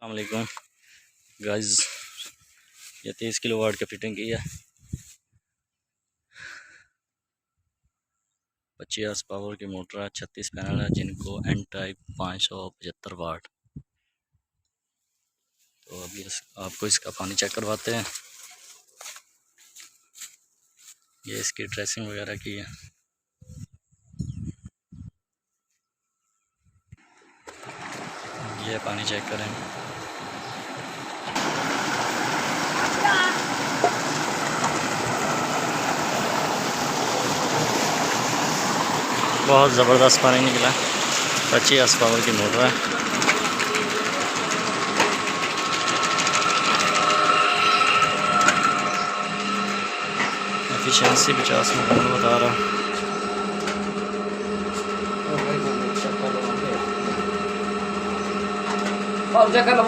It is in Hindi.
अस्सलामुअलैकुम गाइस, ये 30 किलो वाट की फिटिंग की है। 50 पावर की मोटर है, 36 पैनल है जिनको एन टाइप 575 वाट। तो अभी आपको इसका पानी चेक करवाते हैं। ये इसकी ट्रेसिंग वगैरह की है। ये पानी चेक करें। बहुत ज़बरदस्त पानी निकला। 50 पावर की मोटर है। एफिशिएंसी 50 में बता रहा। और क्या कर लो